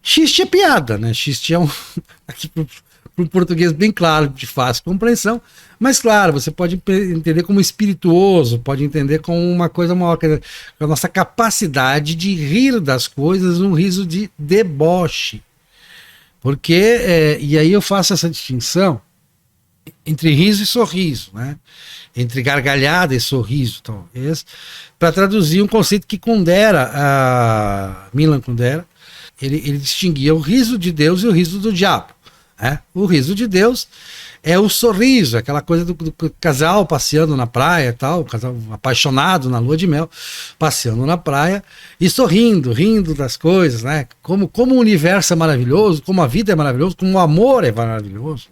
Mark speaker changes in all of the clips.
Speaker 1: Xiste é piada, né? Xiste é um. Aqui para o português bem claro, de fácil compreensão, mas claro, você pode entender como espirituoso, pode entender como uma coisa maior, que a nossa capacidade de rir das coisas, um riso de deboche. Porque, e aí eu faço essa distinção entre riso e sorriso, né? Entre gargalhada e sorriso, talvez, para traduzir um conceito que Milan Kundera, ele distinguia o riso de Deus e o riso do diabo. O riso de Deus é o sorriso, aquela coisa do casal passeando na praia, tal, o casal apaixonado na lua de mel, passeando na praia e sorrindo, rindo das coisas, né? Como o universo é maravilhoso, como a vida é maravilhosa, como o amor é maravilhoso.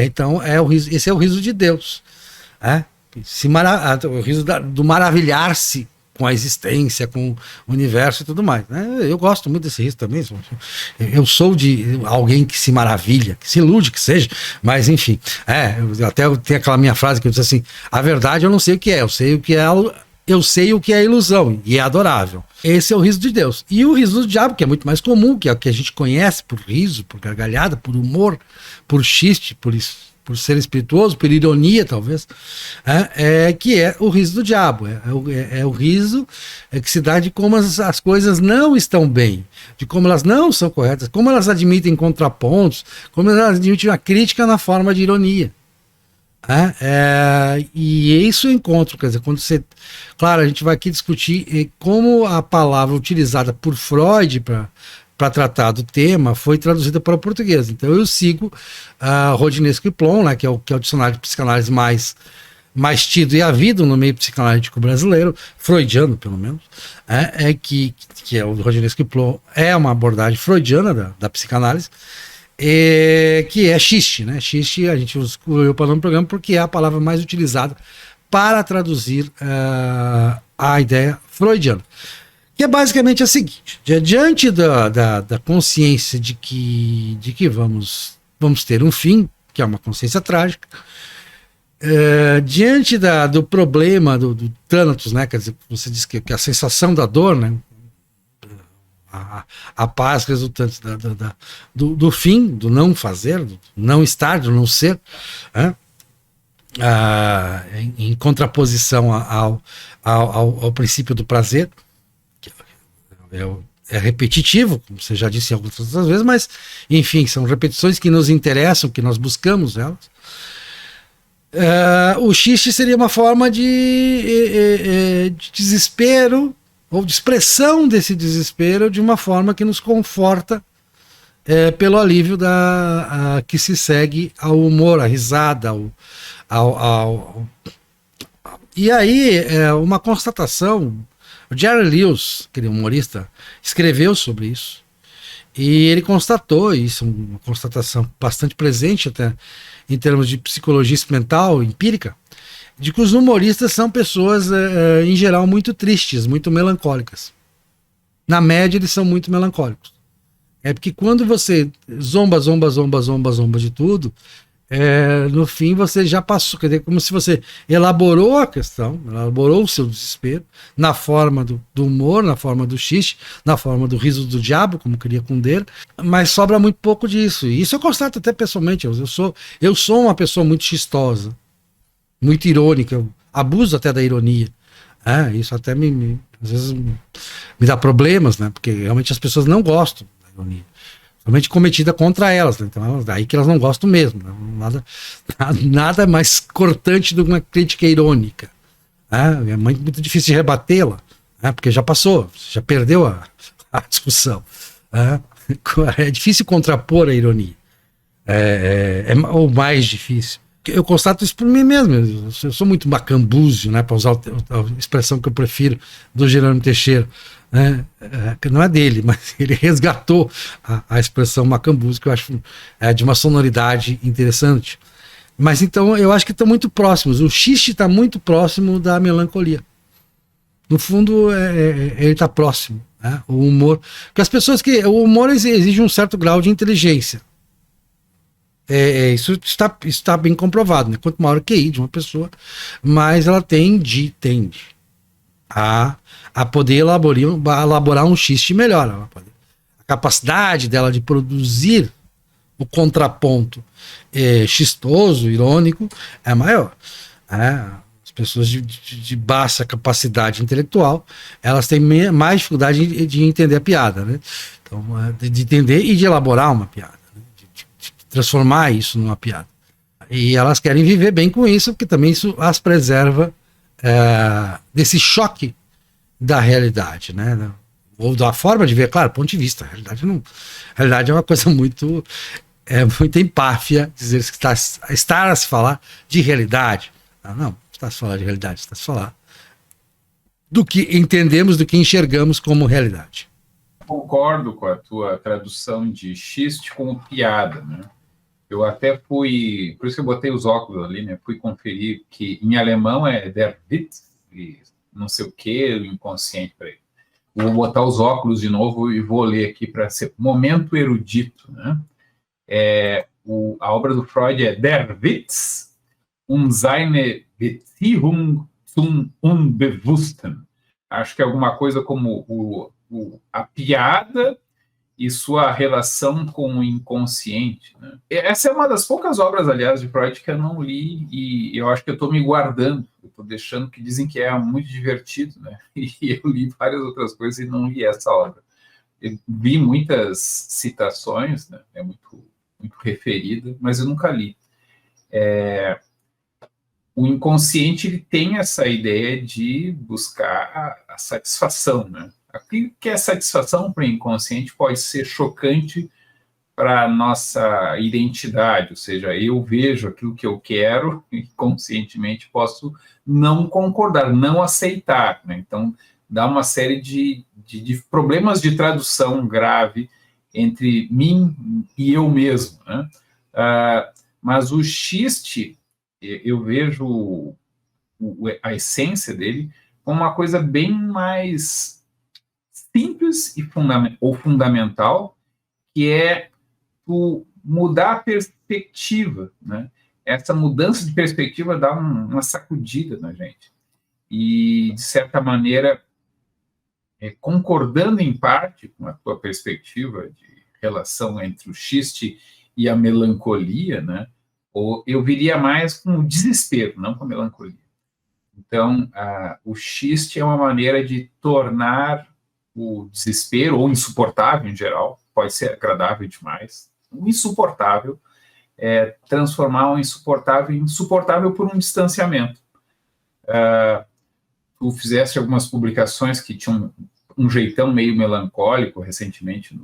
Speaker 1: Então, esse é o riso de Deus. O riso do maravilhar-se com a existência, com o universo e tudo mais, né? Eu gosto muito desse riso também. Eu sou de alguém que se maravilha, que se ilude, que seja, mas enfim. Eu tenho aquela minha frase que eu disse assim: a verdade eu não sei o que é, eu sei o que é ilusão, e é adorável. Esse é o riso de Deus. E o riso do diabo, que é muito mais comum, que é o que a gente conhece por riso, por gargalhada, por humor, por xiste, por ser espirituoso, por ironia, talvez, que é o riso do diabo. É o riso que se dá de como as coisas não estão bem, de como elas não são corretas, como elas admitem contrapontos, como elas admitem uma crítica na forma de ironia. E isso eu encontro, quer dizer, quando você... Claro, a gente vai aqui discutir como a palavra utilizada por Freud para tratar do tema foi traduzida para o português. Então eu sigo Rodinei Squiplon, né, que é o dicionário de psicanálise mais tido e havido no meio psicanalítico brasileiro, freudiano pelo menos, que é o Rodinei Squiplon, é uma abordagem freudiana da psicanálise, que é xiste, né? Xiste a gente escolheu para o programa porque é a palavra mais utilizada para traduzir a ideia freudiana. Que é basicamente a seguinte: diante da consciência de que vamos ter um fim, que é uma consciência trágica, diante do problema do Thanatos, né? Quer dizer, você diz que a sensação da dor, né? A paz resultante do fim, do não fazer, do não estar, do não ser, em contraposição ao princípio do prazer, que é repetitivo, como você já disse algumas outras vezes, mas enfim, são repetições que nos interessam, que nós buscamos elas. O xiste seria uma forma de desespero, ou de expressão desse desespero, de uma forma que nos conforta pelo alívio que se segue ao humor, à risada, e aí uma constatação. O Jerry Lewis, aquele humorista, escreveu sobre isso, e ele constatou, isso é uma constatação bastante presente até em termos de psicologia experimental, empírica, de que os humoristas são pessoas, em geral, muito tristes, muito melancólicas. Na média, eles são muito melancólicos. Porque quando você zomba de tudo, no fim você já passou, quer dizer, como se você elaborou a questão, elaborou o seu desespero, na forma do humor, na forma do xiste, na forma do riso do diabo, como queria Kundera, mas sobra muito pouco disso. E isso eu constato até pessoalmente. Eu sou uma pessoa muito xistosa, muito irônica, eu abuso até da ironia. Isso até às vezes me dá problemas, né? Porque realmente as pessoas não gostam da ironia, somente cometida contra elas, né? Então daí que elas não gostam mesmo, né? Nada mais cortante do que uma crítica irônica. É muito difícil de rebatê-la, porque já passou, já perdeu a discussão. É difícil contrapor a ironia, é o mais difícil. Eu constato isso por mim mesmo. Eu sou muito macambúzio, né, para usar a expressão que eu prefiro do Jerônimo Teixeira, né? Que não é dele, mas ele resgatou a expressão macambúzio, que eu acho de uma sonoridade interessante. Mas então eu acho que estão muito próximos. O xiste está muito próximo da melancolia. No fundo, ele está próximo, né? O humor. Porque as pessoas o humor exige um certo grau de inteligência. Isso está bem comprovado, né? Quanto maior o QI de uma pessoa, mais ela tende a poder elaborar um xiste melhor. a capacidade dela de produzir o contraponto chistoso, irônico, é maior. As pessoas de baixa capacidade intelectual, elas têm mais dificuldade de entender a piada, né? Então, de entender e de elaborar uma piada, né? De transformar isso numa piada. E elas querem viver bem com isso, porque também isso as preserva desse choque da realidade, né? Ou da forma de ver, claro, ponto de vista. A realidade é uma coisa muito empáfia dizer que está a se falar de realidade. Não está a se falar de realidade, está a se falar do que entendemos, do que enxergamos como realidade.
Speaker 2: Concordo com a tua tradução de xiste como piada, né? Eu até fui, por isso que eu botei os óculos ali, né? Fui conferir que em alemão é der Witz, e não sei o que, o inconsciente para ele. Vou botar os óculos de novo e vou ler aqui para ser momento erudito, né? A obra do Freud é Der Witz seine Beziehung zum Unbewussten. Acho que é alguma coisa como a piada e sua relação com o inconsciente, né? Essa é uma das poucas obras, aliás, de Freud que eu não li e eu acho que eu estou me guardando, eu estou deixando, que dizem que é muito divertido, né? E eu li várias outras coisas e não li essa obra. Eu vi muitas citações, né? É muito referida, mas eu nunca li. O inconsciente ele tem essa ideia de buscar a satisfação, né? Aquilo que é satisfação para o inconsciente pode ser chocante para a nossa identidade, ou seja, eu vejo aquilo que eu quero e conscientemente posso não concordar, não aceitar, né? Então, dá uma série de problemas de tradução grave entre mim e eu mesmo, né? Mas o xiste, eu vejo a essência dele como uma coisa bem mais simples e fundamental, que é mudar a perspectiva, né? Essa mudança de perspectiva dá uma sacudida na gente. E, de certa maneira, concordando em parte com a tua perspectiva de relação entre o xiste e a melancolia, né? Ou eu viria mais com o desespero, não com a melancolia. Então, o xiste é uma maneira de tornar o desespero, ou insuportável em geral, pode ser agradável demais, o insuportável, transformar o insuportável em insuportável por um distanciamento. Tu fizeste algumas publicações que tinham um jeitão meio melancólico recentemente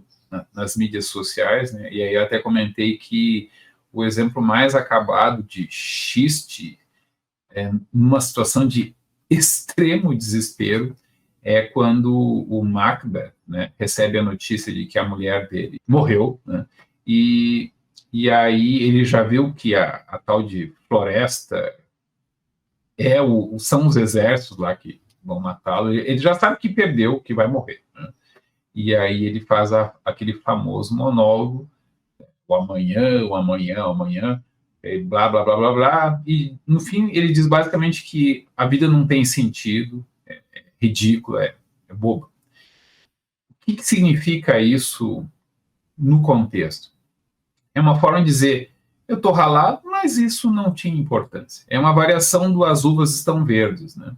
Speaker 2: nas mídias sociais, né? E aí eu até comentei que o exemplo mais acabado de xiste, numa situação de extremo desespero, é quando o Macbeth, né, recebe a notícia de que a mulher dele morreu, né? E aí ele já viu que a tal de floresta são os exércitos lá que vão matá-lo. Ele já sabe que perdeu, que vai morrer, né? E aí ele faz aquele famoso monólogo, o amanhã, o amanhã, o amanhã, blá, blá, blá, blá, blá. E, no fim, ele diz basicamente que a vida não tem sentido, é ridículo, é bobo. O que significa isso no contexto? É uma forma de dizer, eu estou ralado, mas isso não tinha importância. É uma variação do As Uvas Estão Verdes, né?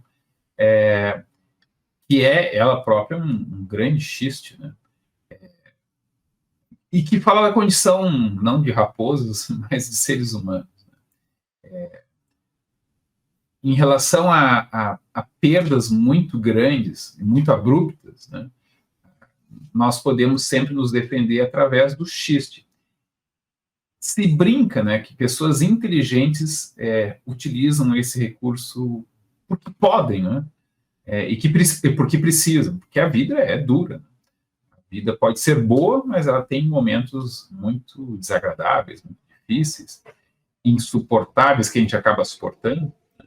Speaker 2: Que é ela própria um grande xiste, né? E que fala da condição, não de raposas, mas de seres humanos. Em relação a perdas muito grandes, muito abruptas, né? Nós podemos sempre nos defender através do xiste. Se brinca, né, que pessoas inteligentes utilizam esse recurso porque podem, né? Porque precisam, porque a vida é dura, né? A vida pode ser boa, mas ela tem momentos muito desagradáveis, muito difíceis, insuportáveis, que a gente acaba suportando, né?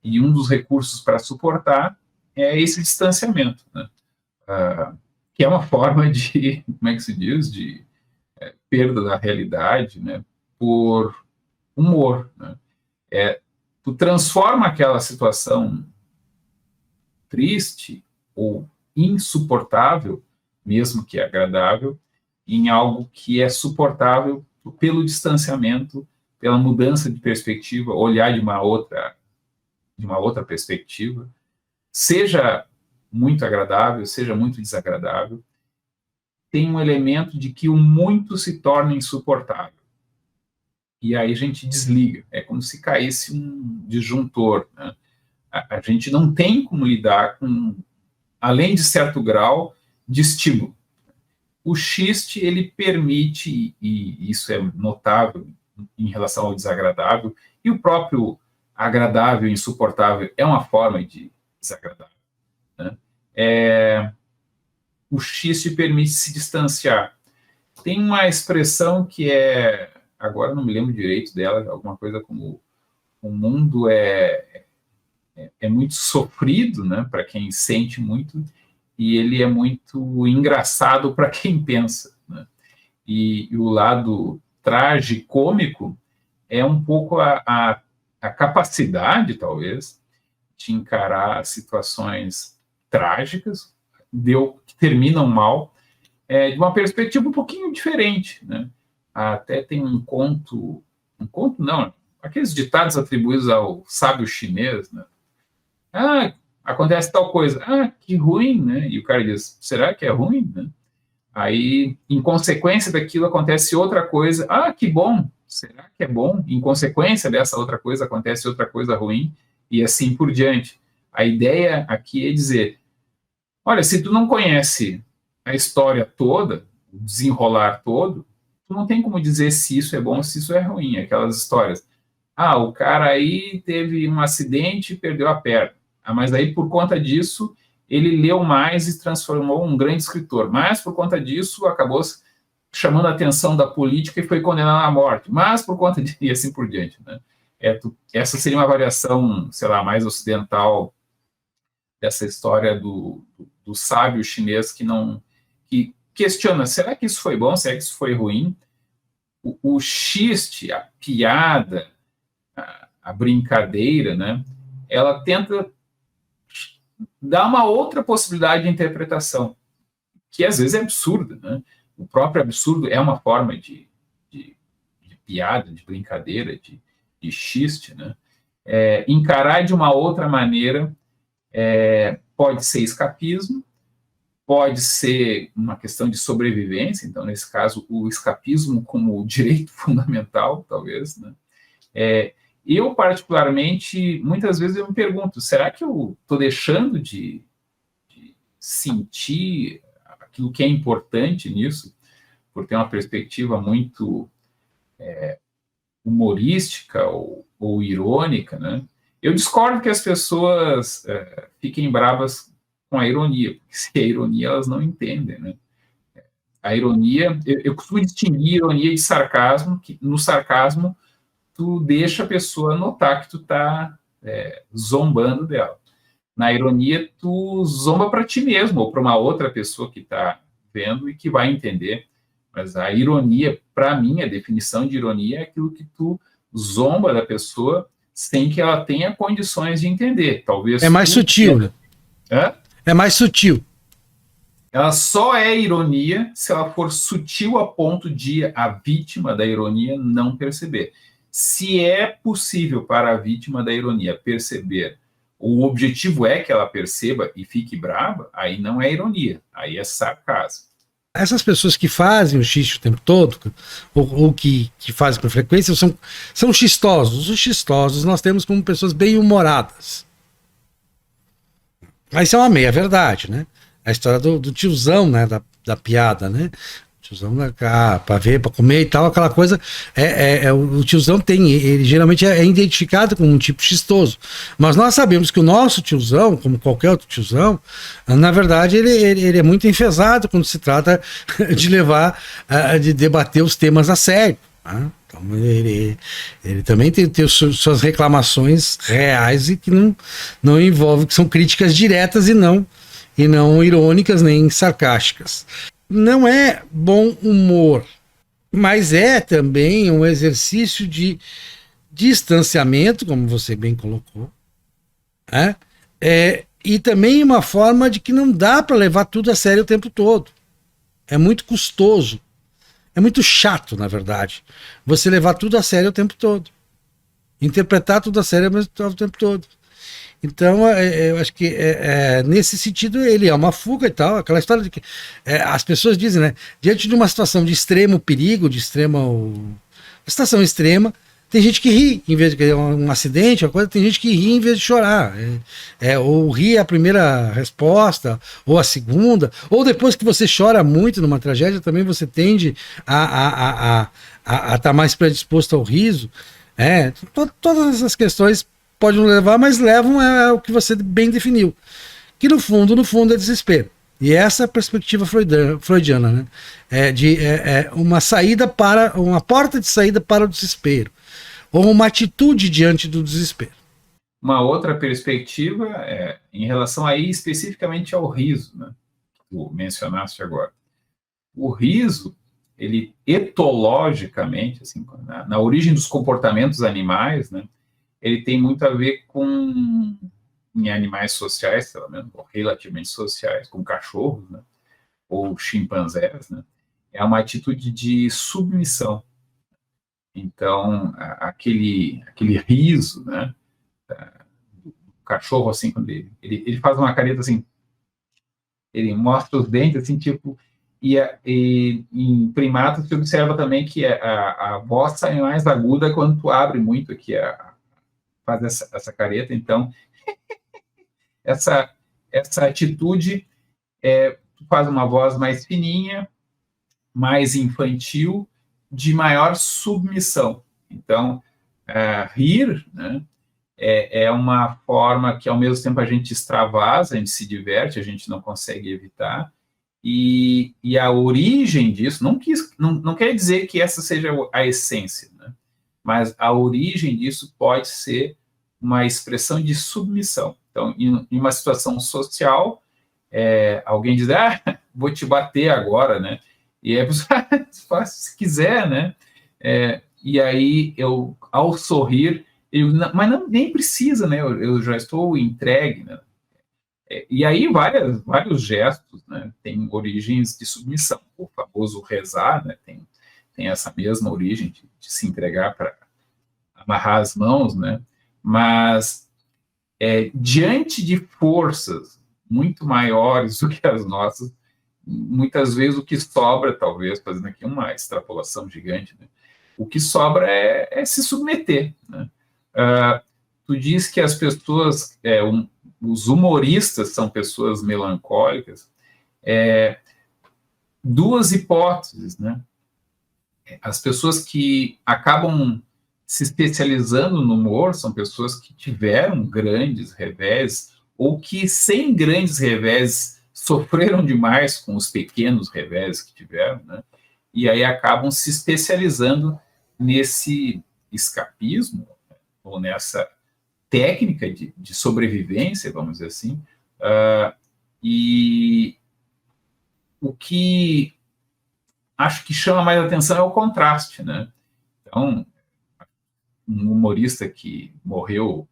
Speaker 2: E um dos recursos para suportar é esse distanciamento, né? Que é uma forma de, como é que se diz, de perda da realidade, né, por humor, né? Tu transforma aquela situação triste ou insuportável, mesmo que agradável, em algo que é suportável pelo distanciamento, pela mudança de perspectiva, olhar de uma outra perspectiva, seja muito agradável, seja muito desagradável, tem um elemento de que o muito se torna insuportável. E aí a gente desliga, é como se caísse um disjuntor, né? A gente não tem como lidar com, além de certo grau de estímulo. O xiste, ele permite, e isso é notável em relação ao desagradável, e o próprio agradável e insuportável é uma forma de desagradável, né? O xiste permite se distanciar. Tem uma expressão que agora não me lembro direito dela, alguma coisa como o mundo é muito sofrido, né, para quem sente muito, e ele é muito engraçado para quem pensa, né? E o lado tragicômico é um pouco a capacidade, talvez, de encarar situações trágicas, que terminam mal, de uma perspectiva um pouquinho diferente, né? Até tem um conto não, aqueles ditados atribuídos ao sábio chinês, né? Acontece tal coisa, que ruim, né? E o cara diz, será que é ruim, né? Aí, em consequência daquilo, acontece outra coisa, que bom, será que é bom? Em consequência dessa outra coisa, acontece outra coisa ruim, e assim por diante. A ideia aqui é dizer, olha, se tu não conhece a história toda, o desenrolar todo, tu não tem como dizer se isso é bom ou se isso é ruim. Aquelas histórias. O cara aí teve um acidente e perdeu a perna. Mas aí, por conta disso, ele leu mais e se transformou em um grande escritor. Mas, por conta disso, acabou chamando a atenção da política e foi condenado à morte. Mas, por conta disso, e assim por diante, né? Essa seria uma variação, sei lá, mais ocidental dessa história do sábio chinês que questiona, será que isso foi bom, será que isso foi ruim? O xiste, a piada, a brincadeira, né, ela tenta dar uma outra possibilidade de interpretação, que às vezes é absurda, né? O próprio absurdo é uma forma de piada, de brincadeira, de xiste, né? Encarar de uma outra maneira pode ser escapismo, pode ser uma questão de sobrevivência, então, nesse caso, o escapismo como direito fundamental, talvez, né? Eu, particularmente, muitas vezes eu me pergunto, será que eu estou deixando de sentir aquilo que é importante nisso, por ter uma perspectiva muito humorística ou irônica, né? Eu discordo que as pessoas fiquem bravas com a ironia, porque se é ironia, elas não entendem, né? A ironia, eu costumo distinguir ironia de sarcasmo, que no sarcasmo tu deixa a pessoa notar que tu tá zombando dela. Na ironia, tu zomba para ti mesmo, ou para uma outra pessoa que está vendo e que vai entender. Mas a ironia, para mim, a definição de ironia é aquilo que tu zomba da pessoa sem que ela tenha condições de entender. Talvez
Speaker 1: é mais sutil, né? É mais sutil.
Speaker 2: Ela só é ironia se ela for sutil a ponto de a vítima da ironia não perceber. Se é possível para a vítima da ironia perceber, o objetivo é que ela perceba e fique brava, aí não é ironia, aí é sarcasmo.
Speaker 1: Essas pessoas que fazem o xiste o tempo todo, ou que fazem com frequência, são xistosos. Os xistosos nós temos como pessoas bem-humoradas. Mas isso é uma meia-verdade, né? A história do tiozão, né? Da piada, né? O tiozão pra ver, pra comer e tal, aquela coisa. O tiozão ele geralmente é identificado como um tipo xistoso. Mas nós sabemos que o nosso tiozão, como qualquer outro tiozão, na verdade ele é muito enfesado quando se trata de debater os temas a sério. Né? Então ele também tem suas reclamações reais e que não envolve, que são críticas diretas e não irônicas nem sarcásticas. Não é bom humor, mas é também um exercício de distanciamento, como você bem colocou, né? E também uma forma de que não dá para levar tudo a sério o tempo todo. É muito custoso É muito chato, na verdade, você levar tudo a sério o tempo todo. Interpretar tudo a sério o tempo todo. Então, eu acho que nesse sentido ele é uma fuga e tal, aquela história de que as pessoas dizem, né? Diante de uma situação de extremo perigo, de extrema situação extrema, tem gente que ri em vez de um acidente, uma coisa, tem gente que ri em vez de chorar. Ou ri a primeira resposta, ou a segunda, ou depois que você chora muito numa tragédia, também você tende a estar mais predisposto ao riso. Todas essas questões podem levar, mas levam ao que você bem definiu. Que no fundo é desespero. E essa é a perspectiva freudiana, né? Uma saída para, uma porta de saída para o desespero. Ou uma atitude diante do desespero.
Speaker 2: Uma outra perspectiva em relação aí especificamente ao riso, né? Que tu mencionaste agora. O riso, ele etologicamente, assim, na origem dos comportamentos animais, né? Ele tem muito a ver com, em animais sociais, pelo menos, ou relativamente sociais, como cachorros, né? Ou chimpanzés, né? É uma atitude de submissão. Então, aquele riso, né? O cachorro, assim, quando ele faz uma careta assim, ele mostra os dentes, assim, tipo. E em primatas, você observa também que a voz sai mais aguda quando tu abre muito aqui, faz essa careta. Então, essa atitude faz uma voz mais fininha, mais infantil, de maior submissão. Então, rir, né, é uma forma que, ao mesmo tempo, a gente extravasa, a gente se diverte, a gente não consegue evitar. E a origem disso, não quer dizer que essa seja a essência, né? Mas a origem disso pode ser uma expressão de submissão. Então, em uma situação social, alguém diz, vou te bater agora, né? E a pessoa faz se quiser, né? E aí, eu, ao sorrir, mas nem precisa, né? Eu já estou entregue, né? E aí, vários gestos, né, têm origens de submissão. O famoso rezar, né, tem essa mesma origem de se entregar para amarrar as mãos, né? Mas, diante de forças muito maiores do que as nossas, muitas vezes o que sobra, talvez, fazendo aqui uma extrapolação gigante, né, o que sobra é se submeter, né? Tu diz que as pessoas, os humoristas são pessoas melancólicas. Duas hipóteses, né? As pessoas que acabam se especializando no humor são pessoas que tiveram grandes revés ou que, sem grandes revés, sofreram demais com os pequenos revés que tiveram, né? E aí acabam se especializando nesse escapismo, ou nessa técnica de sobrevivência, vamos dizer assim, e o que acho que chama mais atenção é o contraste, né? Então, um humorista que morreu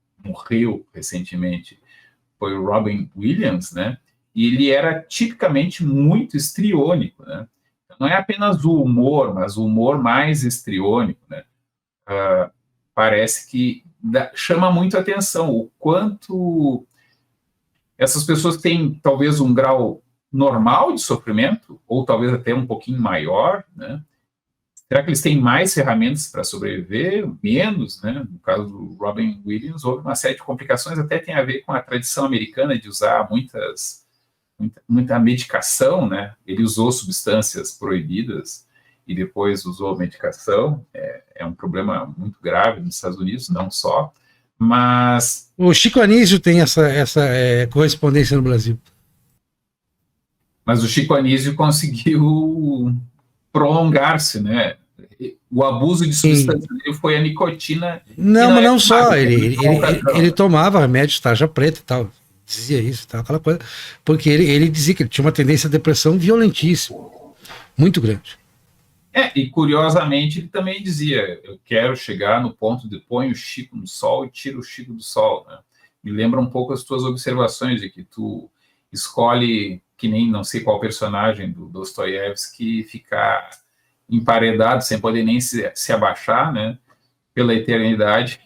Speaker 2: recentemente foi o Robin Williams, né? E ele era tipicamente muito estriônico, né? Não é apenas o humor, mas o humor mais estriônico, né? Parece que chama muito atenção o quanto essas pessoas têm talvez um grau normal de sofrimento, ou talvez até um pouquinho maior, né? Será que eles têm mais ferramentas para sobreviver? Menos, né? No caso do Robin Williams, houve uma série de complicações, até tem a ver com a tradição americana de usar muita medicação, né? Ele usou substâncias proibidas e depois usou medicação. É um problema muito grave nos Estados Unidos, não só, mas...
Speaker 1: O Chico Anísio tem essa correspondência no Brasil.
Speaker 2: Mas o Chico Anísio conseguiu prolongar-se, né? O abuso de substância dele foi a nicotina.
Speaker 1: Não, mas não só. Ele tomava remédio de tarja preta e tal. Dizia isso e tal, aquela coisa. Porque ele dizia que ele tinha uma tendência à depressão violentíssima. Muito grande.
Speaker 2: E curiosamente ele também dizia: eu quero chegar no ponto de põe o Chico no sol e tira o Chico do sol, né? Me lembra um pouco as tuas observações de que tu escolhe, que nem não sei qual personagem do Dostoiévski, ficar emparedado, sem poder nem se abaixar, né, pela eternidade.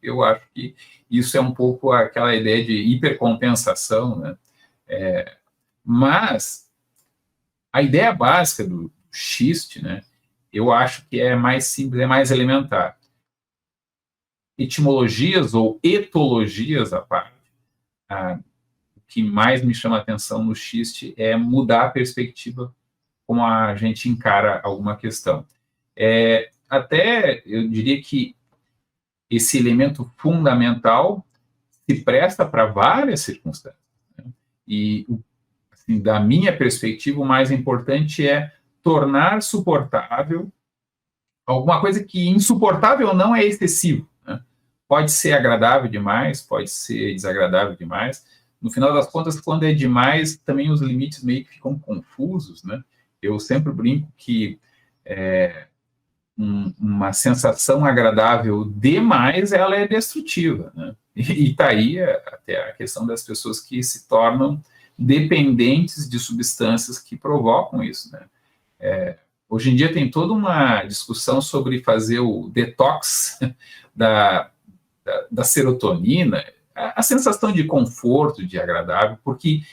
Speaker 2: Eu acho que isso é um pouco aquela ideia de hipercompensação, né? Mas a ideia básica do xiste, né, eu acho que é mais simples, é mais elementar. Etimologias ou etologias à parte, o que mais me chama a atenção no xiste é mudar a perspectiva como a gente encara alguma questão. Até eu diria que esse elemento fundamental se presta para várias circunstâncias, né? E, assim, da minha perspectiva, o mais importante é tornar suportável alguma coisa que insuportável não é excessivo, né? Pode ser agradável demais, pode ser desagradável demais. No final das contas, quando é demais, também os limites meio que ficam confusos, né? Eu sempre brinco que uma sensação agradável demais, ela é destrutiva, né? E está aí até a questão das pessoas que se tornam dependentes de substâncias que provocam isso, né? Hoje em dia tem toda uma discussão sobre fazer o detox da serotonina, a sensação de conforto, de agradável, porque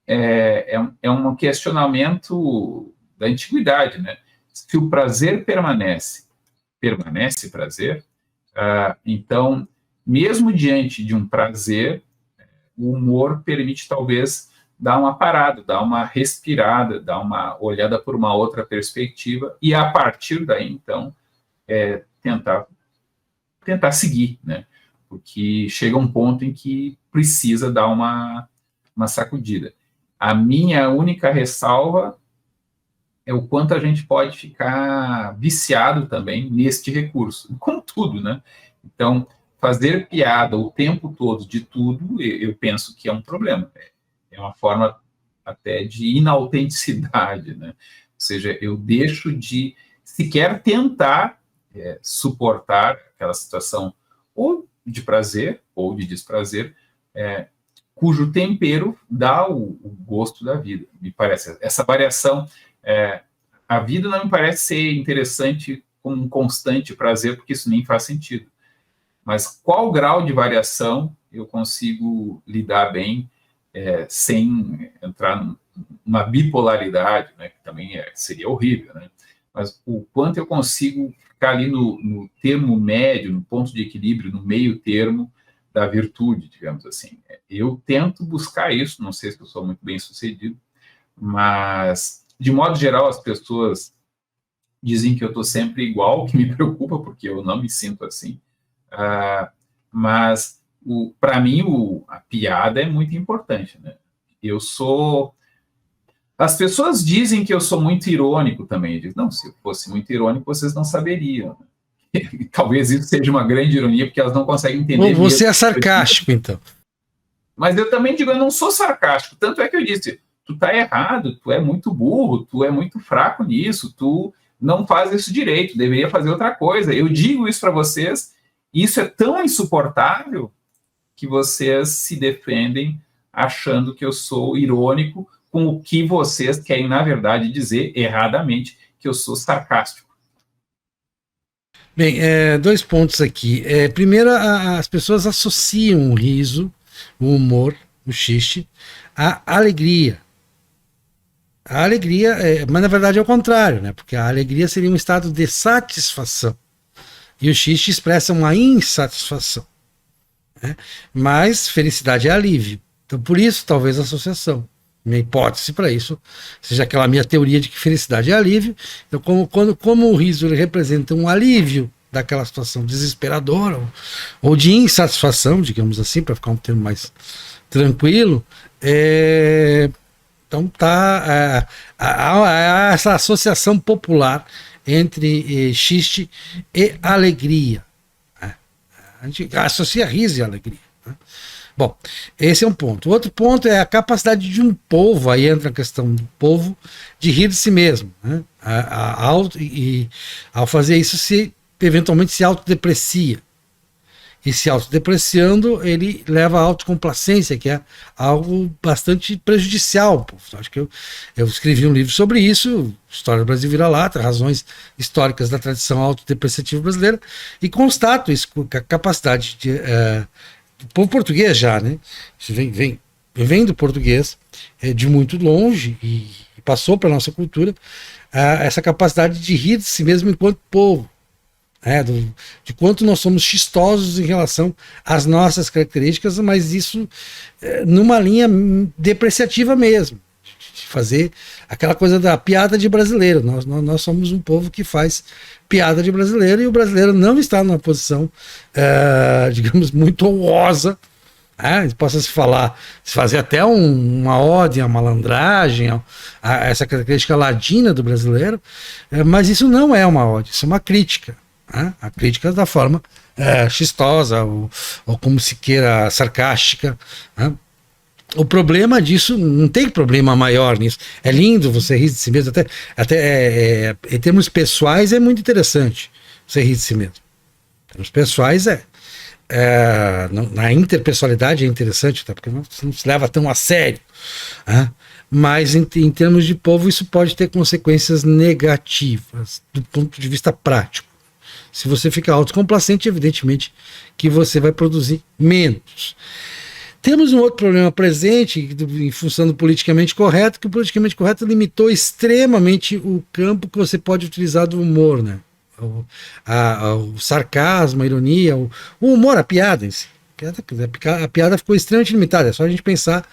Speaker 2: é um questionamento da antiguidade, né? Se o prazer permanece prazer, então, mesmo diante de um prazer, o humor permite talvez dar uma parada, dar uma respirada, dar uma olhada por uma outra perspectiva e, a partir daí, então, tentar seguir, né? Porque chega um ponto em que precisa dar uma sacudida. A minha única ressalva é o quanto a gente pode ficar viciado também neste recurso, como tudo, né? Então, fazer piada o tempo todo de tudo, eu penso que é um problema. É uma forma até de inautenticidade, né? Ou seja, eu deixo de sequer tentar suportar aquela situação ou de prazer ou de desprazer, cujo tempero dá o gosto da vida, me parece. Essa variação, a vida não me parece ser interessante como um constante prazer, porque isso nem faz sentido. Mas qual grau de variação eu consigo lidar bem, sem entrar numa bipolaridade, né, que também seria horrível, né? Mas o quanto eu consigo ficar ali no termo médio, no ponto de equilíbrio, no meio termo da virtude, digamos assim. Eu tento buscar isso, não sei se eu sou muito bem sucedido, mas, de modo geral, as pessoas dizem que eu estou sempre igual, o que me preocupa, porque eu não me sinto assim. Mas, para mim, a piada é muito importante, né? As pessoas dizem que eu sou muito irônico também. Eu digo, não, se eu fosse muito irônico, vocês não saberiam. Talvez isso seja uma grande ironia, porque elas não conseguem entender.
Speaker 1: Você é sarcástico, então.
Speaker 2: Mas eu também digo, eu não sou sarcástico. Tanto é que eu disse, tu tá errado, tu é muito burro, tu é muito fraco nisso, tu não faz isso direito, deveria fazer outra coisa. Eu digo isso para vocês, e isso é tão insuportável que vocês se defendem achando que eu sou irônico com o que vocês querem, na verdade, dizer erradamente, que eu sou sarcástico.
Speaker 1: Bem, 2 pontos aqui. Primeiro, as pessoas associam o riso, o humor, o xiste, à alegria. A alegria, mas na verdade é o contrário, né? Porque a alegria seria um estado de satisfação. E o xiste expressa uma insatisfação, né? Mas felicidade é alívio. Então, por isso, talvez a associação. Minha hipótese para isso seja aquela minha teoria de que felicidade é alívio. Então, como o riso ele representa um alívio daquela situação desesperadora ou de insatisfação, digamos assim, para ficar um termo mais tranquilo, então há essa associação popular entre xiste e alegria. A gente associa riso e alegria, né? Bom, esse é um ponto. Outro ponto é a capacidade de um povo, aí entra a questão do povo, de rir de si mesmo, né? Ao fazer isso, eventualmente se autodeprecia. e se autodepreciando, ele leva à autocomplacência, que é algo bastante prejudicial. Pô. Acho que eu escrevi um livro sobre isso, História do Brasil Vira-Lata, Razões Históricas da Tradição Autodepreciativa Brasileira, e constato isso, com a capacidade do povo português já, né? Isso vem do português de muito longe e passou para a nossa cultura essa capacidade de rir de si mesmo enquanto povo. De quanto nós somos chistosos em relação às nossas características, mas isso numa linha depreciativa mesmo, de fazer aquela coisa da piada de brasileiro. Nós somos um povo que faz piada de brasileiro, e o brasileiro não está numa posição, digamos, muito honrosa. Possa se fazer até uma ode à malandragem, a essa característica ladina do brasileiro, mas isso não é uma ode, isso é uma crítica. A crítica da forma chistosa ou como se queira sarcástica. O problema disso, não tem problema maior nisso. É lindo você rir de si mesmo, até em termos pessoais é muito interessante você rir de si mesmo. Em termos pessoais na interpessoalidade é interessante, tá? Porque você não se leva tão a sério. Mas em termos de povo isso pode ter consequências negativas do ponto de vista prático. Se você fica autocomplacente, evidentemente que você vai produzir menos. Temos um outro problema presente, em função do politicamente correto, que o politicamente correto limitou extremamente o campo que você pode utilizar do humor, né? O sarcasmo, a ironia, o humor, a piada em si. A piada ficou extremamente limitada. É só a gente pensar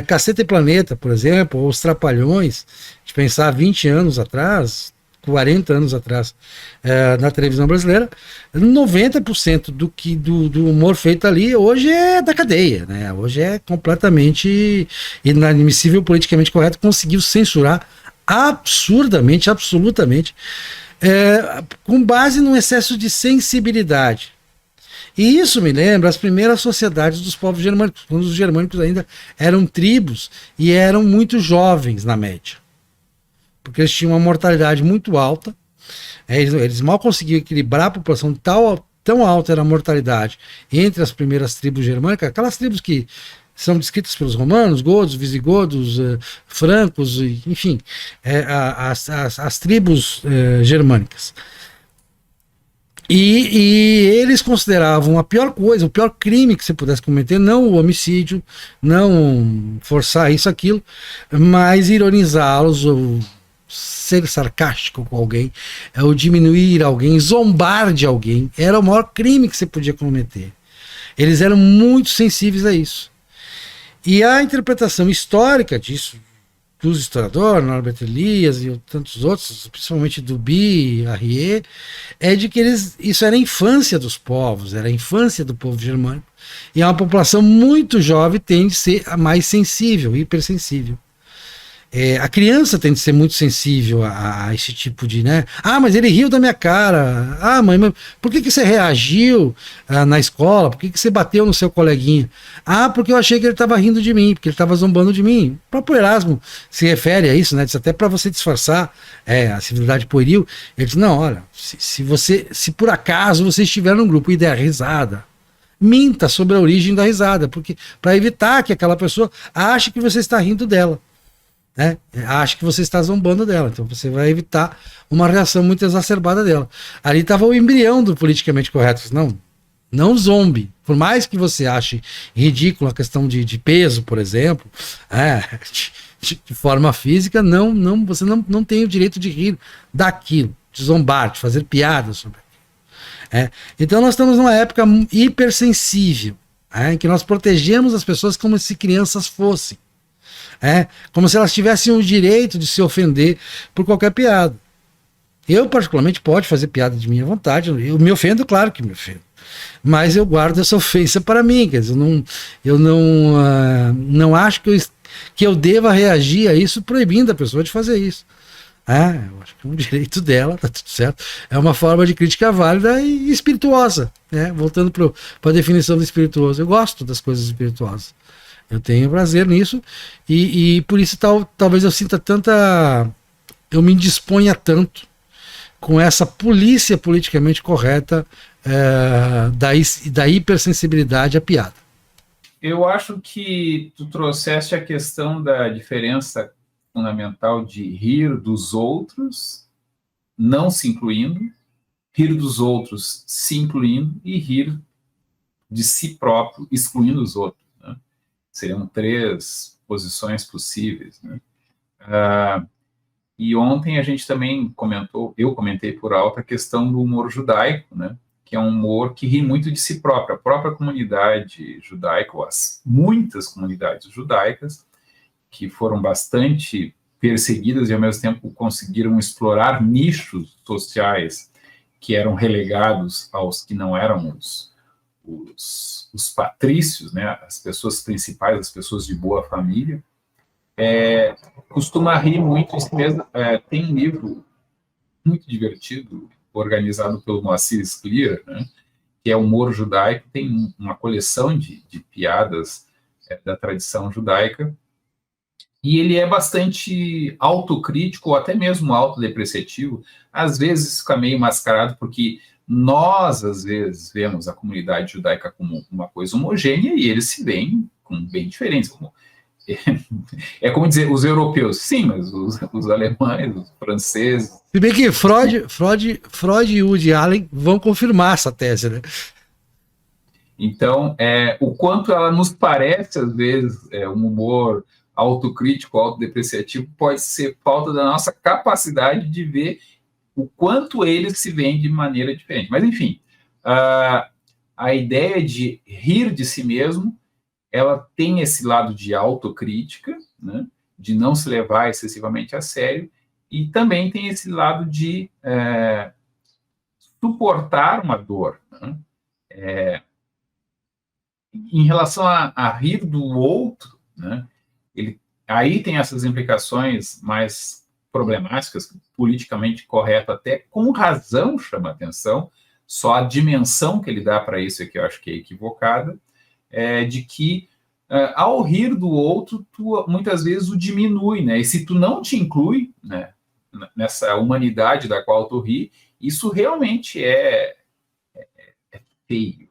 Speaker 1: Caceta e Planeta, por exemplo, ou Os Trapalhões, de pensar 20 anos atrás, 40 anos atrás, na televisão brasileira, 90% do humor feito ali hoje é da cadeia, né? Hoje é completamente inadmissível, politicamente correto, conseguiu censurar absurdamente, absolutamente, com base num excesso de sensibilidade. E isso me lembra as primeiras sociedades dos povos germânicos, quando os germânicos ainda eram tribos e eram muito jovens na média. Porque eles tinham uma mortalidade muito alta, eles mal conseguiam equilibrar a população, tão alta era a mortalidade entre as primeiras tribos germânicas, aquelas tribos que são descritas pelos romanos, godos, visigodos, francos, enfim, as tribos germânicas. E eles consideravam a pior coisa, o pior crime que você pudesse cometer, não o homicídio, não forçar isso, aquilo, mas ironizá-los, ou ser sarcástico com alguém, ou diminuir alguém, zombar de alguém, era o maior crime que você podia cometer. Eles eram muito sensíveis a isso. E a interpretação histórica disso, dos historiadores, Norbert Elias e tantos outros, principalmente Duby, Arrier, é de que isso era a infância dos povos, era a infância do povo germânico, e uma população muito jovem tende a ser a mais sensível, hipersensível. A criança tem de ser muito sensível a esse tipo de, né? Mas ele riu da minha cara. Mãe, mas por que você reagiu na escola? Por que você bateu no seu coleguinha? Porque eu achei que ele estava rindo de mim, porque ele estava zombando de mim. O próprio Erasmo se refere a isso, né? Diz até para você disfarçar a civilidade pueril. Ele diz, não, olha, se por acaso você estiver num grupo e der risada, minta sobre a origem da risada, porque para evitar que aquela pessoa ache que você está rindo dela. Acho que você está zombando dela, então você vai evitar uma reação muito exacerbada dela. Ali estava o embrião do politicamente correto. Não zombe, por mais que você ache ridículo a questão de peso, por exemplo, de forma física, você não tem o direito de rir daquilo, de zombar, de fazer piadas sobre aquilo. Então nós estamos numa época hipersensível, em que nós protegemos as pessoas como se crianças fossem. Como se elas tivessem o direito de se ofender por qualquer piada. Eu, particularmente, pode fazer piada de minha vontade. Eu me ofendo, claro que me ofendo. Mas eu guardo essa ofensa para mim. Quer dizer, eu não acho que eu deva reagir a isso proibindo a pessoa de fazer isso. Eu acho que é um direito dela, tá tudo certo. É uma forma de crítica válida e espirituosa. Voltando para a definição do espirituoso. Eu gosto das coisas espirituosas. Eu tenho prazer nisso e por isso talvez eu sinta eu me indisponha tanto com essa polícia politicamente correta da hipersensibilidade à piada.
Speaker 2: Eu acho que tu trouxeste a questão da diferença fundamental de rir dos outros, não se incluindo, rir dos outros se incluindo e rir de si próprio, excluindo os outros. Né? Seriam 3 posições possíveis. Né? E ontem a gente também comentou, eu comentei por alto a questão do humor judaico, né? Que é um humor que ri muito de si próprio. A própria comunidade judaica, ou as muitas comunidades judaicas, que foram bastante perseguidas e ao mesmo tempo conseguiram explorar nichos sociais que eram relegados aos que não eram os patrícios, né? As pessoas principais, as pessoas de boa família, costuma rir muito em si mesmo. Tem um livro muito divertido, organizado pelo Moacir Scliar, né, que é Humor Judaico, tem uma coleção de piadas da tradição judaica, e ele é bastante autocrítico, ou até mesmo autodepreciativo. Às vezes fica meio mascarado, porque nós, às vezes, vemos a comunidade judaica como uma coisa homogênea, e eles se veem como bem diferentes, como é como dizer, os europeus, sim, mas os alemães, os franceses...
Speaker 1: Se bem que Freud e Woody Allen vão confirmar essa tese, né?
Speaker 2: Então, o quanto ela nos parece, às vezes, um humor autocrítico, autodepreciativo, pode ser falta da nossa capacidade de ver o quanto eles se veem de maneira diferente. Mas, enfim, a ideia de rir de si mesmo, ela tem esse lado de autocrítica, né, de não se levar excessivamente a sério, e também tem esse lado de suportar uma dor. Né? Em relação a rir do outro, né, aí tem essas implicações mais problemáticas, politicamente correto até, com razão chama atenção, só a dimensão que ele dá para isso é que eu acho que é equivocada, de que ao rir do outro, tu muitas vezes o diminui, né? E se tu não te inclui, né, nessa humanidade da qual tu ri, isso realmente é feio.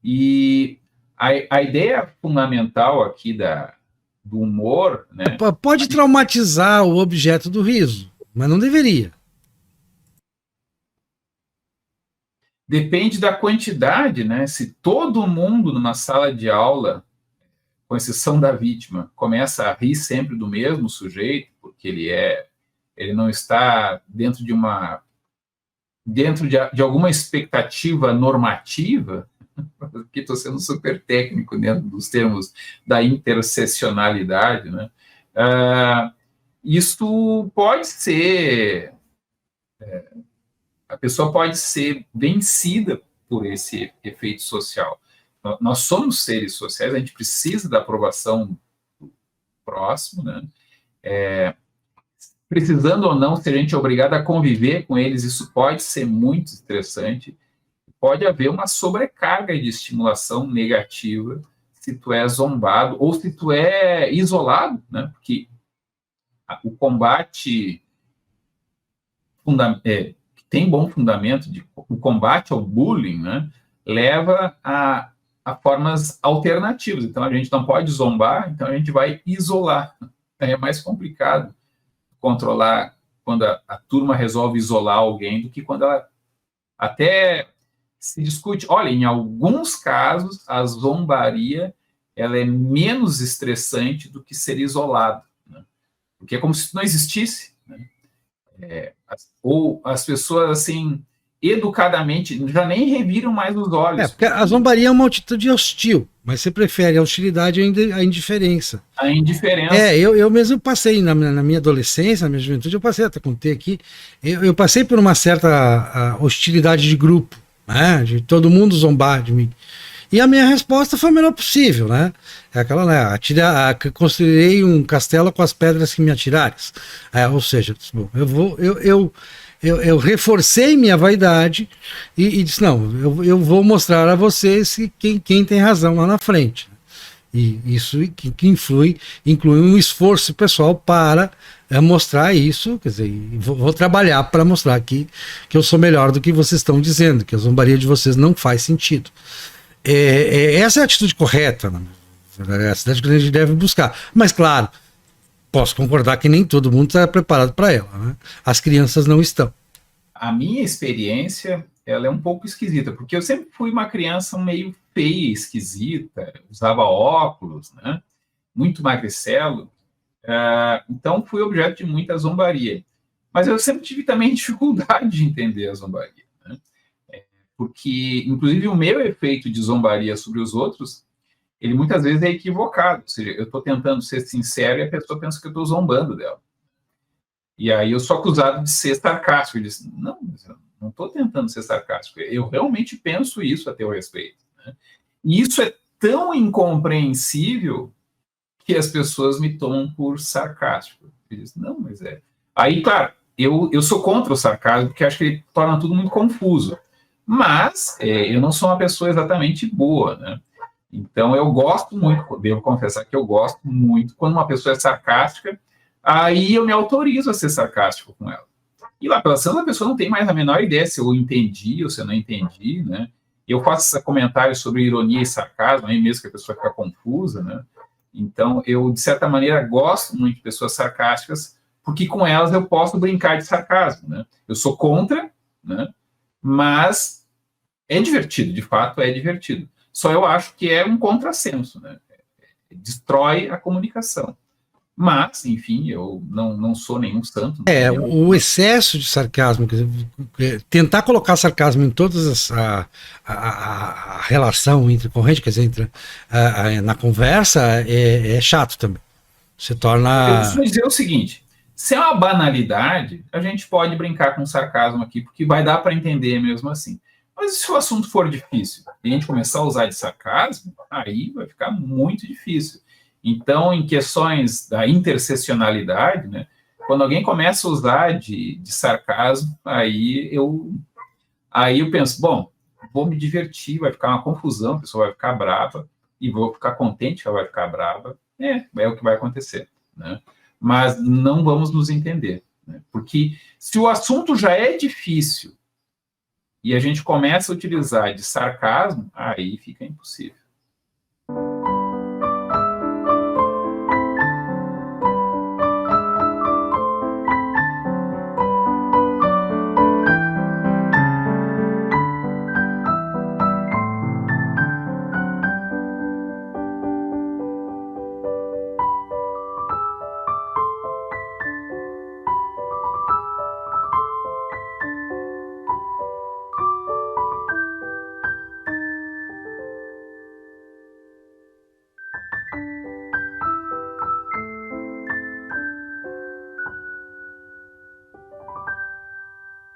Speaker 2: E a ideia fundamental aqui do humor... Né,
Speaker 1: pode traumatizar o objeto do riso, mas não deveria.
Speaker 2: Depende da quantidade, né? Se todo mundo numa sala de aula, com exceção da vítima, começa a rir sempre do mesmo sujeito, porque ele não está dentro de alguma expectativa normativa, aqui estou sendo super técnico dentro dos termos da interseccionalidade, né? Isso pode ser... a pessoa pode ser vencida por esse efeito social. Nós somos seres sociais, a gente precisa da aprovação do próximo, né? Precisando ou não, se a gente é obrigado a conviver com eles, isso pode ser muito estressante. Pode haver uma sobrecarga de estimulação negativa se tu é zombado ou se tu é isolado, né? Porque o combate tem bom fundamento, o combate ao bullying, né, leva a formas alternativas. Então, a gente não pode zombar, então a gente vai isolar. É mais complicado controlar quando a turma resolve isolar alguém do que quando ela até se discute. Olha, em alguns casos, a zombaria ela é menos estressante do que ser isolado, né? Porque é como se não existisse, né? Ou as pessoas, assim, educadamente, já nem reviram mais os olhos.
Speaker 1: Porque a zombaria é uma atitude hostil, mas você prefere a hostilidade à indiferença.
Speaker 2: A indiferença.
Speaker 1: Eu mesmo passei, na minha adolescência, na minha juventude, eu passei, até contei aqui, eu passei por uma certa hostilidade de grupo, né, de todo mundo zombar de mim. E a minha resposta foi a melhor possível, né? É aquela, né? Construirei um castelo com as pedras que me atirares. Ou seja, eu reforcei minha vaidade e disse, não, eu vou mostrar a vocês quem tem razão lá na frente. E isso que inclui um esforço pessoal para mostrar isso, quer dizer, vou trabalhar para mostrar que eu sou melhor do que vocês estão dizendo, que a zombaria de vocês não faz sentido. Essa é a atitude correta, né? É a atitude que a gente deve buscar. Mas, claro, posso concordar que nem todo mundo está preparado para ela, né? As crianças não estão.
Speaker 2: A minha experiência, ela é um pouco esquisita, porque eu sempre fui uma criança meio feia, esquisita, usava óculos, né? Muito magricelo, então fui objeto de muita zombaria. Mas eu sempre tive também dificuldade de entender a zombaria, né? Porque, inclusive, o meu efeito de zombaria sobre os outros, ele muitas vezes é equivocado. Ou seja, eu estou tentando ser sincero e a pessoa pensa que eu estou zombando dela. E aí eu sou acusado de ser sarcástico. Ele diz, não, eu não estou tentando ser sarcástico. Eu realmente penso isso a teu respeito, né? E isso é tão incompreensível que as pessoas me tomam por sarcástico. Ele diz, não, mas é... Aí, claro, eu sou contra o sarcasmo, porque acho que ele torna tudo muito confuso. Mas eu não sou uma pessoa exatamente boa, né? Então, eu gosto muito, devo confessar que eu gosto muito quando uma pessoa é sarcástica, aí eu me autorizo a ser sarcástico com ela. E lá pelas tantas, a pessoa não tem mais a menor ideia se eu entendi ou se eu não entendi, né? Eu faço comentários sobre ironia e sarcasmo, aí mesmo que a pessoa fica confusa, né? Então, eu, de certa maneira, gosto muito de pessoas sarcásticas, porque com elas eu posso brincar de sarcasmo, né? Eu sou contra, né? Mas é divertido, de fato é divertido. Só eu acho que é um contrassenso, né? Destrói a comunicação. Mas, enfim, eu não sou nenhum santo.
Speaker 1: O excesso de sarcasmo, quer dizer, tentar colocar sarcasmo em todas a relação entre corrente, quer dizer, na conversa, é chato também. Se torna...
Speaker 2: Eu costumo dizer o seguinte, se é uma banalidade, a gente pode brincar com sarcasmo aqui, porque vai dar para entender mesmo assim. Mas se o assunto for difícil e a gente começar a usar de sarcasmo, aí vai ficar muito difícil. Então, em questões da interseccionalidade, né, quando alguém começa a usar de sarcasmo, aí eu penso, bom, vou me divertir, vai ficar uma confusão, a pessoa vai ficar brava, e vou ficar contente que ela vai ficar brava, é o que vai acontecer, né? Mas não vamos nos entender, né? Porque se o assunto já é difícil e a gente começa a utilizar de sarcasmo, aí fica impossível.